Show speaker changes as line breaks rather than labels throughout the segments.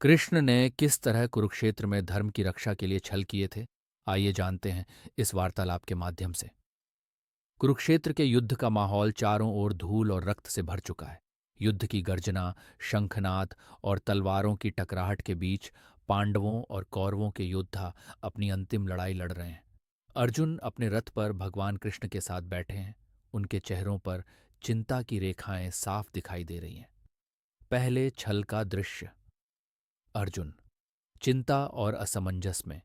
कृष्ण ने किस तरह कुरुक्षेत्र में धर्म की रक्षा के लिए छल किए थे, आइए जानते हैं इस वार्तालाप के माध्यम से। कुरुक्षेत्र के युद्ध का माहौल चारों ओर धूल और रक्त से भर चुका है। युद्ध की गर्जना, शंखनाद और तलवारों की टकराहट के बीच पांडवों और कौरवों के योद्धा अपनी अंतिम लड़ाई लड़ रहे हैं। अर्जुन अपने रथ पर भगवान कृष्ण के साथ बैठे हैं। उनके चेहरों पर चिंता की रेखाएं साफ दिखाई दे रही हैं। पहले छल का दृश्य। अर्जुन चिंता और असमंजस में।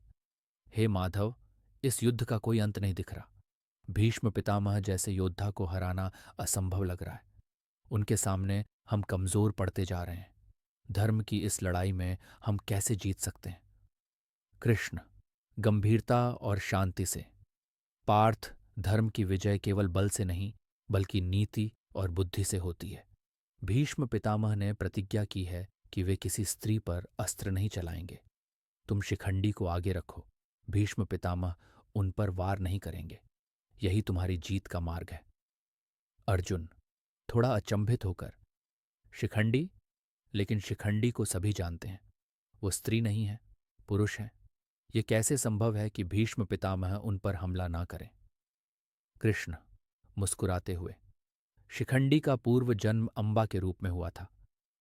हे माधव, इस युद्ध का कोई अंत नहीं दिख रहा। भीष्म पितामह जैसे योद्धा को हराना असंभव लग रहा है। उनके सामने हम कमजोर पड़ते जा रहे हैं। धर्म की इस लड़ाई में हम कैसे जीत सकते हैं? कृष्ण गंभीरता और शांति से। पार्थ, धर्म की विजय केवल बल से नहीं बल्कि नीति और बुद्धि से होती है। भीष्म पितामह ने प्रतिज्ञा की है कि वे किसी स्त्री पर अस्त्र नहीं चलाएंगे। तुम शिखंडी को आगे रखो। भीष्म पितामह उन पर वार नहीं करेंगे। यही तुम्हारी जीत का मार्ग है। अर्जुन थोड़ा अचंभित होकर, शिखंडी? लेकिन शिखंडी को सभी जानते हैं, वो स्त्री नहीं है, पुरुष है। ये कैसे संभव है कि भीष्म पितामह उन पर हमला ना करें? कृष्ण मुस्कुराते हुए, शिखंडी का पूर्व जन्म अंबा के रूप में हुआ था।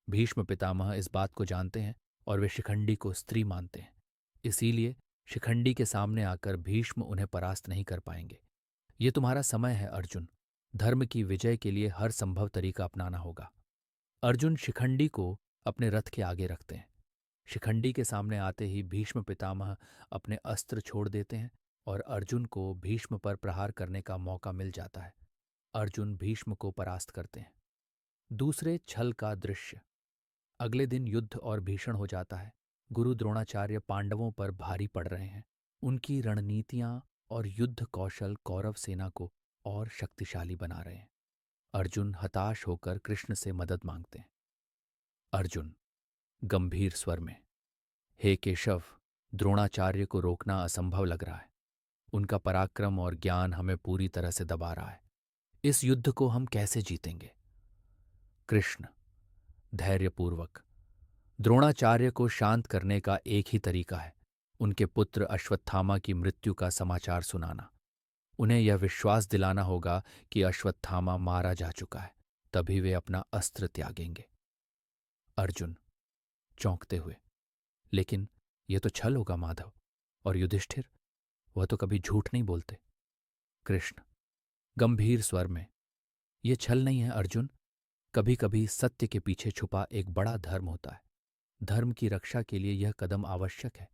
भीष्म पितामह इस बात को जानते हैं और वे शिखंडी को स्त्री मानते हैं। इसीलिए शिखंडी के सामने आकर भीष्म उन्हें परास्त नहीं कर पाएंगे। ये तुम्हारा समय है अर्जुन। धर्म की विजय के लिए हर संभव तरीका अपनाना होगा। अर्जुन शिखंडी को अपने रथ के आगे रखते हैं। शिखंडी के सामने आते ही भीष्म पितामह अपने अस्त्र छोड़ देते हैं और अर्जुन को भीष्म पर प्रहार करने का मौका मिल जाता है। अर्जुन भीष्म को परास्त करते हैं। दूसरे छल का दृश्य। अगले दिन युद्ध और भीषण हो जाता है। गुरु द्रोणाचार्य पांडवों पर भारी पड़ रहे हैं। उनकी रणनीतियां और युद्ध कौशल कौरव सेना को और शक्तिशाली बना रहे हैं। अर्जुन हताश होकर कृष्ण से मदद मांगते हैं। अर्जुन गंभीर स्वर में, हे केशव, द्रोणाचार्य को रोकना असंभव लग रहा है। उनका पराक्रम और ज्ञान हमें पूरी तरह से दबा रहा है। इस युद्ध को हम कैसे जीतेंगे? कृष्ण धैर्यपूर्वक, द्रोणाचार्य को शांत करने का एक ही तरीका है, उनके पुत्र अश्वत्थामा की मृत्यु का समाचार सुनाना। उन्हें यह विश्वास दिलाना होगा कि अश्वत्थामा मारा जा चुका है, तभी वे अपना अस्त्र त्यागेंगे। अर्जुन चौंकते हुए, लेकिन यह तो छल होगा माधव। और युधिष्ठिर, वह तो कभी झूठ नहीं बोलते। कृष्ण गंभीर स्वर में, यह छल नहीं है अर्जुन। कभी कभी सत्य के पीछे छुपा एक बड़ा धर्म होता है। धर्म की रक्षा के लिए यह कदम आवश्यक है।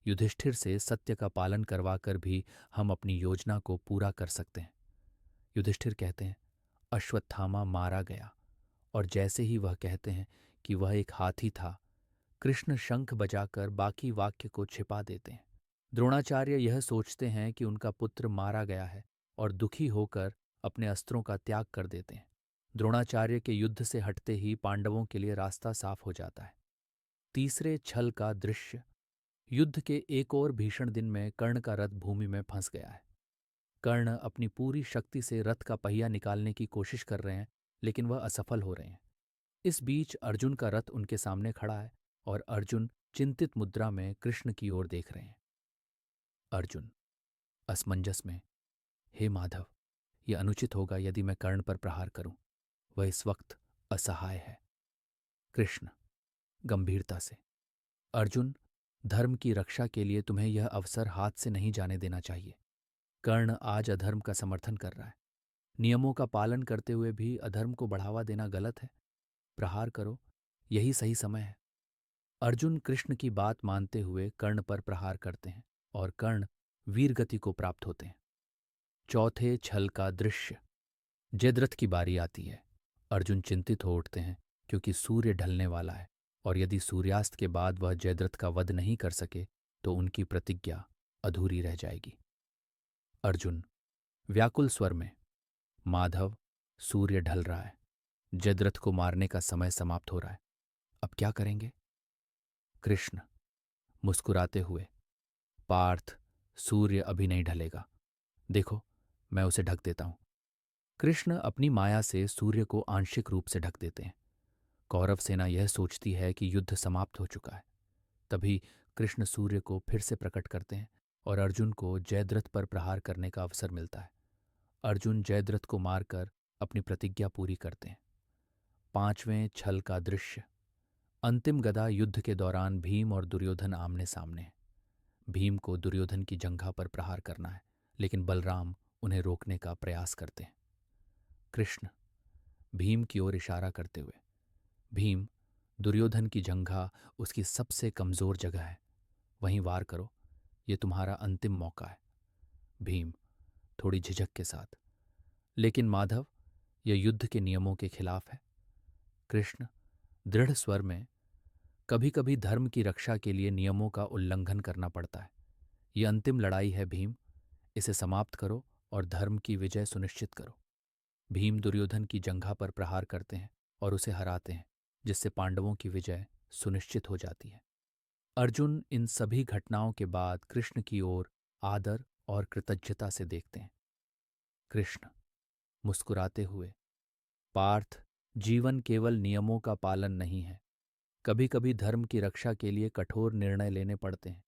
युधिष्ठिर से सत्य का पालन करवाकर भी हम अपनी योजना को पूरा कर सकते हैं। युधिष्ठिर कहते हैं, अश्वत्थामा मारा गया। और जैसे ही वह कहते हैं कि वह एक हाथी था, कृष्ण शंख बजाकर बाकी वाक्य को छिपा देते हैं। द्रोणाचार्य यह सोचते हैं कि उनका पुत्र मारा गया है और दुखी होकर अपने अस्त्रों का त्याग कर देते हैं। द्रोणाचार्य के युद्ध से हटते ही पांडवों के लिए रास्ता साफ हो जाता है। तीसरे छल का दृश्य। युद्ध के एक और भीषण दिन में कर्ण का रथ भूमि में फंस गया है। कर्ण अपनी पूरी शक्ति से रथ का पहिया निकालने की कोशिश कर रहे हैं, लेकिन वह असफल हो रहे हैं। इस बीच अर्जुन का रथ उनके सामने खड़ा है और अर्जुन चिंतित मुद्रा में कृष्ण की ओर देख रहे हैं। अर्जुन असमंजस में, हे माधव, यह अनुचित होगा यदि मैं कर्ण पर प्रहार करूं। वह इस वक्त असहाय है। कृष्ण गंभीरता से, अर्जुन, धर्म की रक्षा के लिए तुम्हें यह अवसर हाथ से नहीं जाने देना चाहिए। कर्ण आज अधर्म का समर्थन कर रहा है। नियमों का पालन करते हुए भी अधर्म को बढ़ावा देना गलत है। प्रहार करो, यही सही समय है। अर्जुन कृष्ण की बात मानते हुए कर्ण पर प्रहार करते हैं और कर्ण वीरगति को प्राप्त होते हैं। चौथे छल का दृश्य। जयद्रथ की बारी आती है। अर्जुन चिंतित हो उठते हैं क्योंकि सूर्य ढलने वाला है और यदि सूर्यास्त के बाद वह जयद्रथ का वध नहीं कर सके तो उनकी प्रतिज्ञा अधूरी रह जाएगी। अर्जुन व्याकुल स्वर में, माधव, सूर्य ढल रहा है। जयद्रथ को मारने का समय समाप्त हो रहा है। अब क्या करेंगे? कृष्ण मुस्कुराते हुए, पार्थ, सूर्य अभी नहीं ढलेगा। देखो, मैं उसे ढक देता हूं। कृष्ण अपनी माया से सूर्य को आंशिक रूप से ढक देते हैं। कौरव सेना यह सोचती है कि युद्ध समाप्त हो चुका है। तभी कृष्ण सूर्य को फिर से प्रकट करते हैं और अर्जुन को जयद्रथ पर प्रहार करने का अवसर मिलता है। अर्जुन जयद्रथ को मारकर अपनी प्रतिज्ञा पूरी करते हैं। पांचवें छल का दृश्य। अंतिम गदा युद्ध के दौरान भीम और दुर्योधन आमने सामने हैं। भीम को दुर्योधन की जंघा पर प्रहार करना है, लेकिन बलराम उन्हें रोकने का प्रयास करते हैं। कृष्ण भीम की ओर इशारा करते हुए, भीम, दुर्योधन की जंघा उसकी सबसे कमजोर जगह है, वहीं वार करो, ये तुम्हारा अंतिम मौका है। भीम थोड़ी झिझक के साथ, लेकिन माधव, यह युद्ध के नियमों के खिलाफ है। कृष्ण दृढ़ स्वर में, कभी कभी धर्म की रक्षा के लिए नियमों का उल्लंघन करना पड़ता है। यह अंतिम लड़ाई है भीम, इसे समाप्त करो और धर्म की विजय सुनिश्चित करो। भीम दुर्योधन की जंघा पर प्रहार करते हैं और उसे हराते हैं, जिससे पांडवों की विजय सुनिश्चित हो जाती है। अर्जुन इन सभी घटनाओं के बाद कृष्ण की ओर आदर और कृतज्ञता से देखते हैं। कृष्ण मुस्कुराते हुए, पार्थ, जीवन केवल नियमों का पालन नहीं है, कभी कभी धर्म की रक्षा के लिए कठोर निर्णय लेने पड़ते हैं।